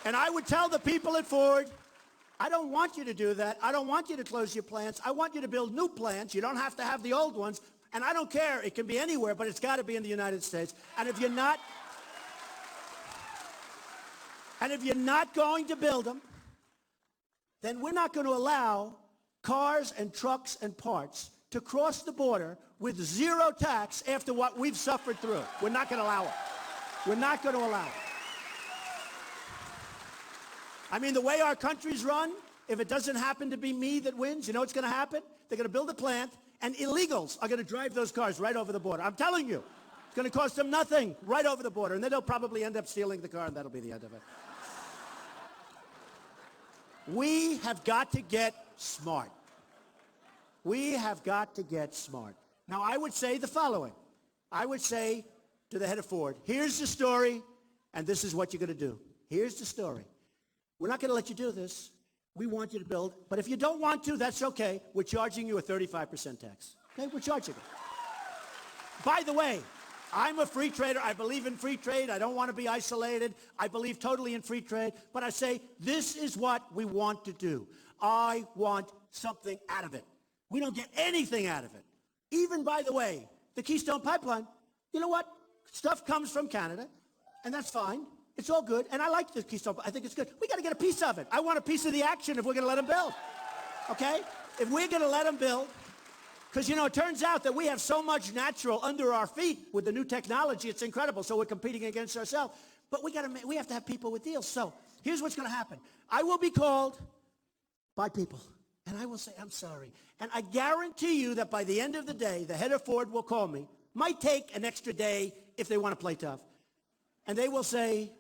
S3: And I would tell the people at Ford, I don't want you to do that. I don't want you to close your plants. I want you to build new plants. You don't have to have the old ones. And I don't care. It can be anywhere, but it's got to be in the United States. And if you're not going to build them, then we're not going to allow cars and trucks and parts to cross the border with zero tax after what we've suffered through. We're not going to allow it. We're not going to allow it. I mean, the way our country's run, if it doesn't happen to be me that wins, you know what's going to happen? They're going to build a plant, and illegals are going to drive those cars right over the border. I'm telling you. It's going to cost them nothing right over the border, and then they'll probably end up stealing the car, and that'll be the end of it. We have got to get smart. We have got to get smart. Now, I would say the following. I would say to the head of Ford, here's the story, and this is what you're going to do. Here's the story. We're not going to let you do this. We want you to build, but if you don't want to, that's okay. We're charging you a 35% tax. Okay, we're charging it. By the way, I'm a free trader. I believe in free trade. I don't want to be isolated. I believe totally in free trade. But I say, this is what we want to do. I want something out of it. We don't get anything out of it. Even, by the way, the Keystone Pipeline, you know what? Stuff comes from Canada, and that's fine. It's all good. And I like the Keystone. I think it's good. We got to get a piece of it. I want a piece of the action if we're going to let them build. Okay? If we're going to let them build, because, you know, it turns out that we have so much natural under our feet with the new technology. It's incredible. So we're competing against ourselves. But we have to have people with deals. So here's what's going to happen. I will be called by people. And I will say, I'm sorry. And I guarantee you that by the end of the day, the head of Ford will call me. Might take an extra day if they want to play tough. And they will say,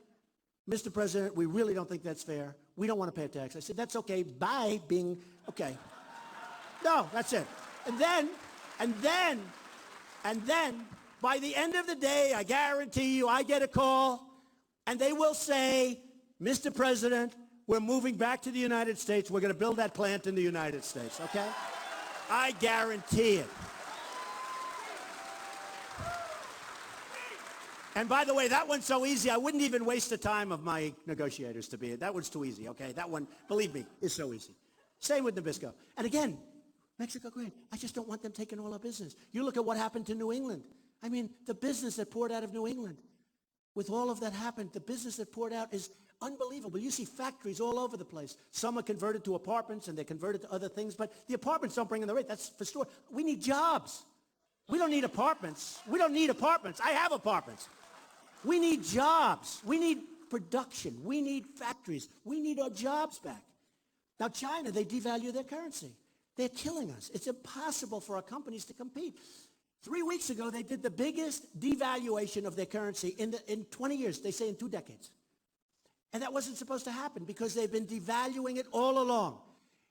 S3: Mr. President, we really don't think that's fair. We don't want to pay a tax. I said, that's okay. Bye, being okay. No, that's it. And then, by the end of the day, I guarantee you, I get a call, and they will say, Mr. President, we're moving back to the United States. We're going to build that plant in the United States, okay? I guarantee it. And by the way, that one's so easy, I wouldn't even waste the time of my negotiators to be it. That one's too easy, okay? That one, believe me, is so easy. Same with Nabisco. And again, Mexico, great. I just don't want them taking all our business. You look at what happened to New England. I mean, the business that poured out of New England. With all of that happened, the business that poured out is unbelievable. You see factories all over the place. Some are converted to apartments, and they're converted to other things, but the apartments don't bring in the rate. That's for sure. We need jobs. We don't need apartments. We don't need apartments. I have apartments. We need jobs. We need production. We need factories. We need our jobs back. Now, China, they devalue their currency. They're killing us. It's impossible for our companies to compete. 3 weeks ago, they did the biggest devaluation of their currency in 20 years. They say in 2 decades. And that wasn't supposed to happen because they've been devaluing it all along.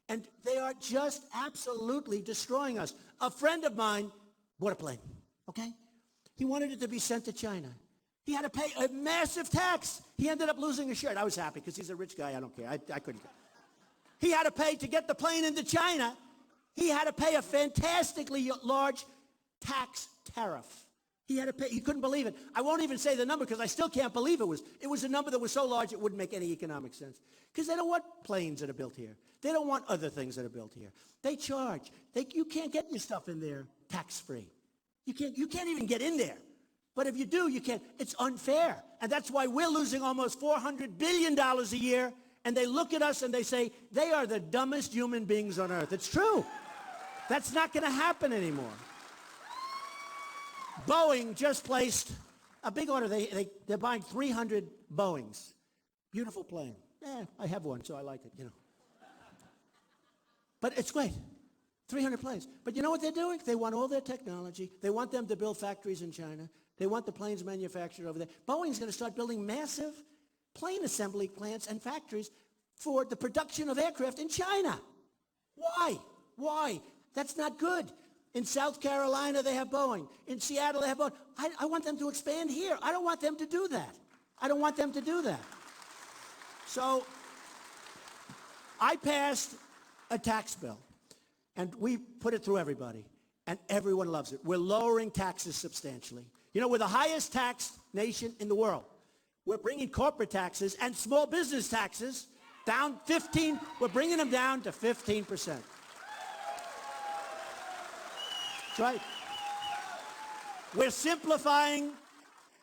S3: And they are just absolutely destroying us. A friend of mine bought a plane, okay? He wanted it to be sent to China. He had to pay a massive tax. He ended up losing a shirt. I was happy because he's a rich guy. I don't care. I couldn't care. He had to pay to get the plane into China. He had to pay a fantastically large tax tariff. He had to pay. He couldn't believe it. I won't even say the number because I still can't believe it was a number that was so large it wouldn't make any economic sense. Because they don't want planes that are built here. They don't want other things that are built here. They charge. You can't get your stuff in there tax-free. You can't even get in there. But if you do, you can't. It's unfair. And that's why we're losing almost $400 billion a year. And they look at us and they say, they are the dumbest human beings on earth. It's true. That's not going to happen anymore. Boeing just placed a big order. They're buying 300 Boeings. Beautiful plane. I have one, so I like it, you know. But it's great. 300 planes. But you know what they're doing? They want all their technology. They want them to build factories in China. They want the planes manufactured over there. Boeing's going to start building massive plane assembly plants and factories for the production of aircraft in China. Why? Why? That's not good. In South Carolina, they have Boeing. In Seattle, they have Boeing. I want them to expand here. I don't want them to do that. I don't want them to do that. So I passed a tax bill, and we put it through everybody, and everyone loves it. We're lowering taxes substantially. You know, we're the highest taxed nation in the world. We're bringing corporate taxes and small business taxes down 15. We're bringing them down to 15%. That's right. We're simplifying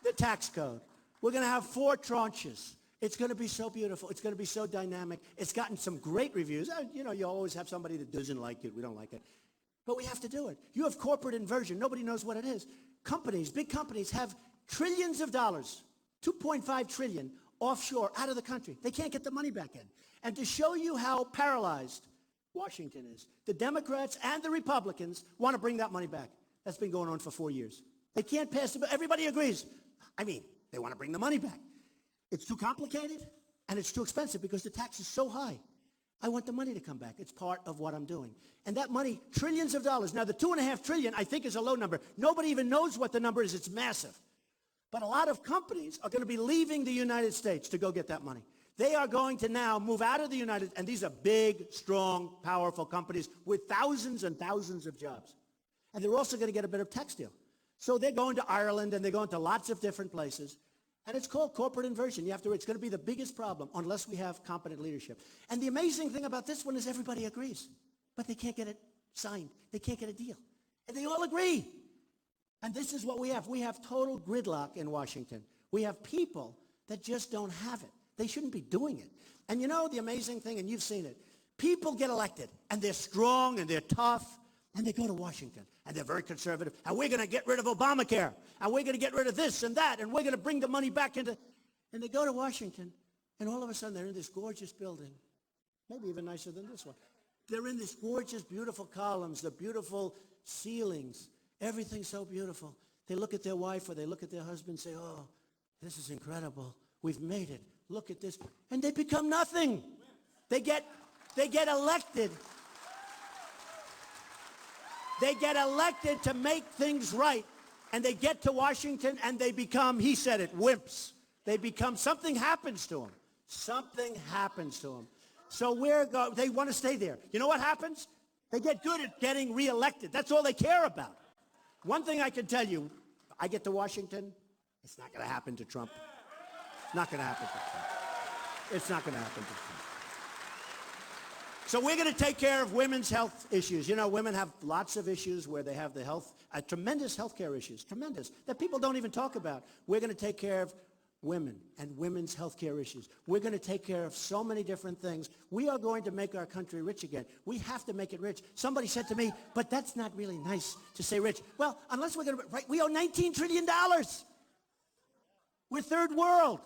S3: the tax code. We're going to have 4 tranches. It's going to be so beautiful. It's going to be so dynamic. It's gotten some great reviews. You know, you always have somebody that doesn't like it. We don't like it. But we have to do it. You have corporate inversion. Nobody knows what it is. Companies, big companies, have trillions of dollars, 2.5 trillion, offshore, out of the country. They can't get the money back in. And to show you how paralyzed Washington is, the Democrats and the Republicans want to bring that money back. That's been going on for 4 years. They can't pass it. Everybody agrees. I mean, they want to bring the money back. It's too complicated, and it's too expensive because the tax is so high. I want the money to come back. It's part of what I'm doing. And that money, trillions of dollars. Now, the $2.5 trillion, I think, is a low number. Nobody even knows what the number is. It's massive. But a lot of companies are going to be leaving the United States to go get that money. They are going to now move out of the United States, and these are big, strong, powerful companies with thousands and thousands of jobs. And they're also going to get a bit of tax deal. So they're going to Ireland, and they're going to lots of different places. And it's called corporate inversion. It's going to be the biggest problem unless we have competent leadership. And the amazing thing about this one is everybody agrees. But they can't get it signed. They can't get a deal. And they all agree. And this is what we have. We have total gridlock in Washington. We have people that just don't have it. They shouldn't be doing it. And you know the amazing thing, and you've seen it, people get elected, and they're strong, and they're tough, and they go to Washington, and they're very conservative, and we're going to get rid of Obamacare, and we're going to get rid of this and that, and we're going to bring the money back into... And they go to Washington, and all of a sudden they're in this gorgeous building, maybe even nicer than this one. They're in this gorgeous, beautiful columns, the beautiful ceilings, everything's so beautiful. They look at their wife or they look at their husband and say, oh, this is incredible. We've made it. Look at this. And they become nothing. They get elected. They get elected to make things right. And they get to Washington and they become, he said it, wimps. They become, something happens to them. Something happens to them. So they want to stay there. You know what happens? They get good at getting reelected. That's all they care about. One thing I can tell you, I get to Washington, it's not going to happen to Trump. Not going to happen to Trump. It's not going to happen to Trump. So we're going to take care of women's health issues. You know, women have lots of issues where they have the tremendous health care issues, tremendous, that people don't even talk about. We're going to take care of women and women's health care issues. We're going to take care of so many different things. We are going to make our country rich again. We have to make it rich. Somebody said to me, but that's not really nice to say rich. Well, unless we're going to, right, we owe $19 trillion. We're third world.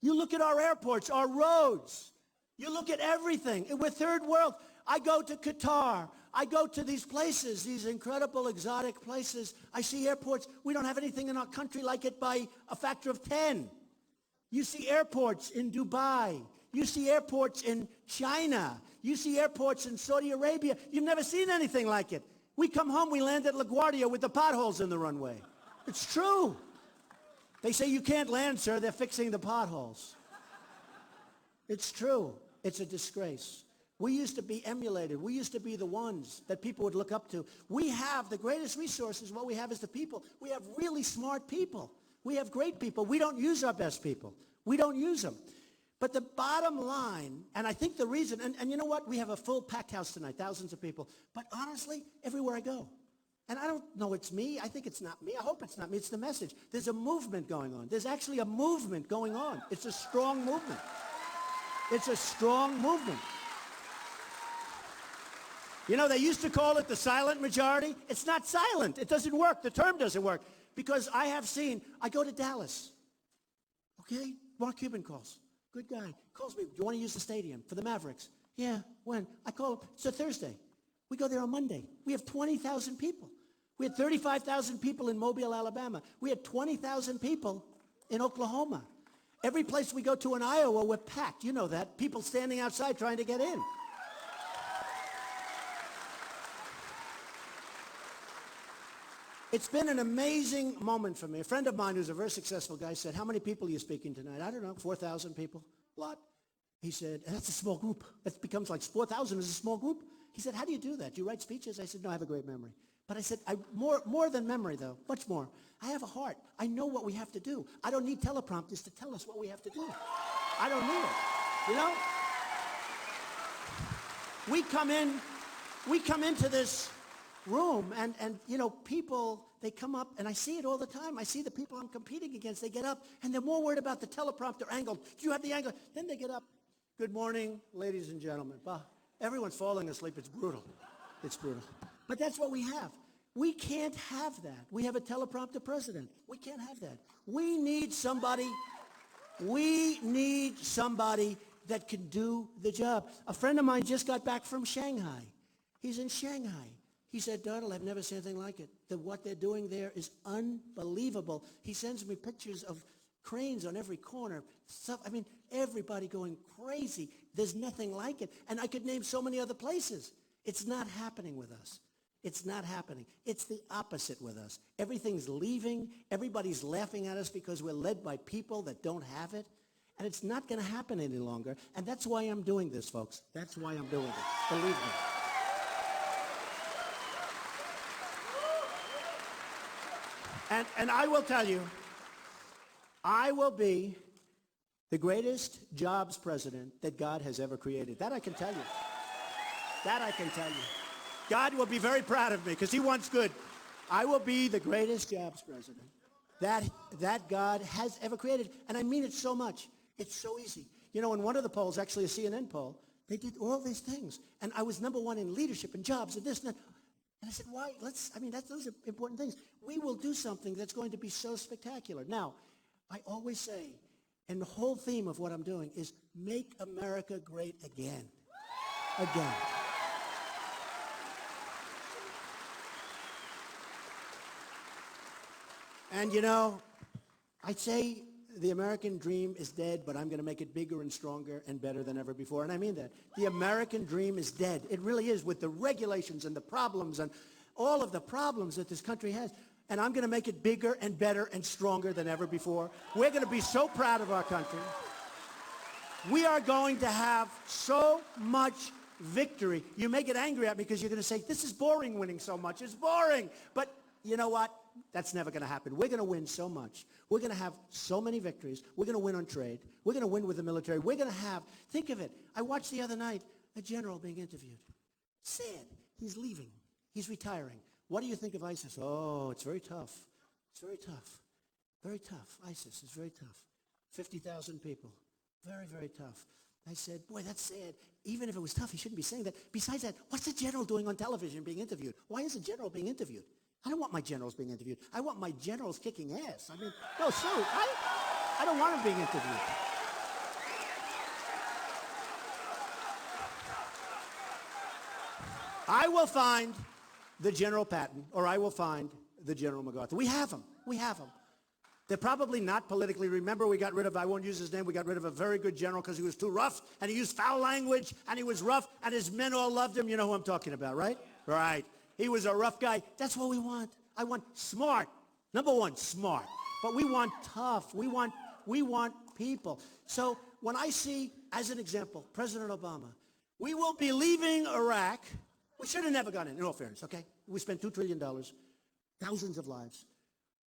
S3: You look at our airports, our roads. You look at everything. We're third world. I go to Qatar. I go to these places, these incredible exotic places. I see airports. We don't have anything in our country like it by a factor of 10. You see airports in Dubai. You see airports in China. You see airports in Saudi Arabia. You've never seen anything like it. We come home, we land at LaGuardia with the potholes in the runway. It's true. They say you can't land, sir. They're fixing the potholes. It's true. It's a disgrace. We used to be emulated. We used to be the ones that people would look up to. We have the greatest resources. What we have is the people. We have really smart people. We have great people. We don't use our best people. We don't use them. But the bottom line, and I think the reason, and you know what? We have a full packed house tonight, thousands of people. But honestly, everywhere I go, and I don't know it's me. I think it's not me. I hope it's not me. It's the message. There's a movement going on. There's actually a movement going on. It's a strong movement. It's a strong movement. You know, they used to call it the silent majority. It's not silent. It doesn't work. The term doesn't work. Because I go to Dallas. Okay? Mark Cuban calls. Good guy. Calls me. Do you want to use the stadium for the Mavericks? Yeah. When? I call him. It's a Thursday. We go there on Monday. We have 20,000 people. We had 35,000 people in Mobile, Alabama. We had 20,000 people in Oklahoma. Every place we go to in Iowa, we're packed. You know that. People standing outside trying to get in. It's been an amazing moment for me. A friend of mine who's a very successful guy said, how many people are you speaking tonight? I don't know, 4,000 people? A lot. He said, that's a small group. It becomes like 4,000 is a small group. He said, how do you do that? Do you write speeches? I said, no, I have a great memory. But I said, more than memory, though, much more. I have a heart. I know what we have to do. I don't need teleprompters to tell us what we have to do. I don't need it. You know? We come into this room, and you know, people, they come up, and I see it all the time. I see the people I'm competing against. They get up, and they're more worried about the teleprompter angle. Do you have the angle? Then they get up. Good morning, ladies and gentlemen. Bah, everyone's falling asleep. It's brutal. It's brutal. But that's what we have. We can't have that. We have a teleprompter president. We can't have that. We need somebody that can do the job. A friend of mine just got back from Shanghai. He's in Shanghai. He said, Donald, I've never seen anything like it. What they're doing there is unbelievable. He sends me pictures of cranes on every corner. Stuff, I mean, everybody going crazy. There's nothing like it. And I could name so many other places. It's not happening with us. It's not happening. It's the opposite with us. Everything's leaving. Everybody's laughing at us because we're led by people that don't have it. And it's not going to happen any longer. And that's why I'm doing this, folks. That's why I'm doing it. Believe me. And I will tell you, I will be the greatest jobs president that God has ever created. That I can tell you. That I can tell you. God will be very proud of me because he wants good. I will be the greatest jobs president that God has ever created. And I mean it so much. It's so easy. You know, in one of the polls, actually a CNN poll, they did all these things. And I was number one in leadership and jobs and this and that. And I said, why? Those are important things. We will do something that's going to be so spectacular. Now, I always say, and the whole theme of what I'm doing is make America great again. Again. And you know, I say the American dream is dead, but I'm going to make it bigger and stronger and better than ever before. And I mean that. The American dream is dead. It really is, with the regulations and the problems and all of the problems that this country has. And I'm going to make it bigger and better and stronger than ever before. We're going to be so proud of our country. We are going to have so much victory. You may get angry at me because you're going to say, this is boring winning so much. It's boring. But you know what? That's never going to happen. We're going to win so much. We're going to have so many victories. We're going to win on trade. We're going to win with the military. We're going to have, think of it. I watched the other night a general being interviewed. Sad. He's leaving. He's retiring. What do you think of ISIS? Oh, it's very tough. It's very tough. Very tough. ISIS is very tough. 50,000 people. Very, very tough. I said, boy, that's sad. Even if it was tough, he shouldn't be saying that. Besides that, what's the general doing on television being interviewed? Why is the general being interviewed? I don't want my generals being interviewed. I want my generals kicking ass. I mean, no, seriously, I don't want them being interviewed. I will find the General Patton, or I will find the General MacArthur. We have them. We have them. They're probably not politically. Remember, we got rid of, I won't use his name, we got rid of a very good general because he was too rough, and he used foul language, and he was rough, and his men all loved him. You know who I'm talking about, right? Right. He was a rough guy. That's what we want. I want smart. Number one, smart. But we want tough. We want people. So when I see, as an example, President Obama, we will be leaving Iraq. We should have never gone in all fairness, okay? We spent $2 trillion, thousands of lives,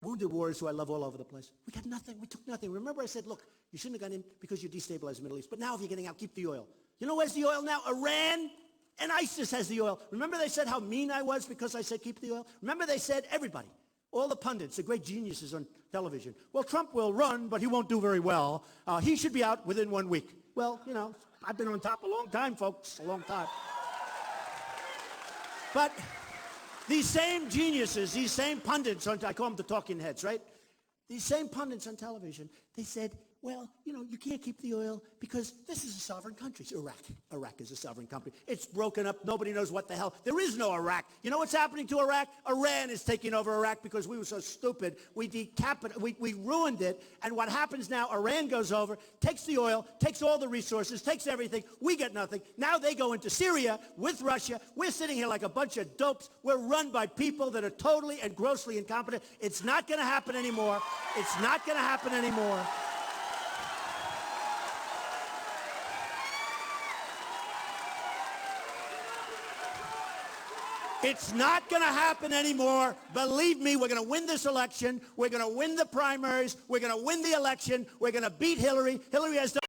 S3: wounded warriors who I love all over the place. We got nothing. We took nothing. Remember I said, look, you shouldn't have gone in because you destabilized the Middle East. But now if you're getting out, keep the oil. You know where's the oil now? Iran and ISIS has the oil. Remember they said how mean I was because I said keep the oil? Remember they said, everybody, all the pundits, the great geniuses on television, well, Trump will run, but he won't do very well. He should be out within 1 week. Well, you know, I've been on top a long time, folks, a long time. But these same geniuses, these same pundits, I call them the talking heads, right? These same pundits on television, they said, well, you know, you can't keep the oil because this is a sovereign country. It's Iraq. Iraq is a sovereign country. It's broken up. Nobody knows what the hell. There is no Iraq. You know what's happening to Iraq? Iran is taking over Iraq because we were so stupid. We ruined it. And what happens now, Iran goes over, takes the oil, takes all the resources, takes everything. We get nothing. Now they go into Syria with Russia. We're sitting here like a bunch of dopes. We're run by people that are totally and grossly incompetent. It's not going to happen anymore. It's not going to happen anymore. It's not going to happen anymore. Believe me, we're going to win this election. We're going to win the primaries. We're going to win the election. We're going to beat Hillary. Hillary has done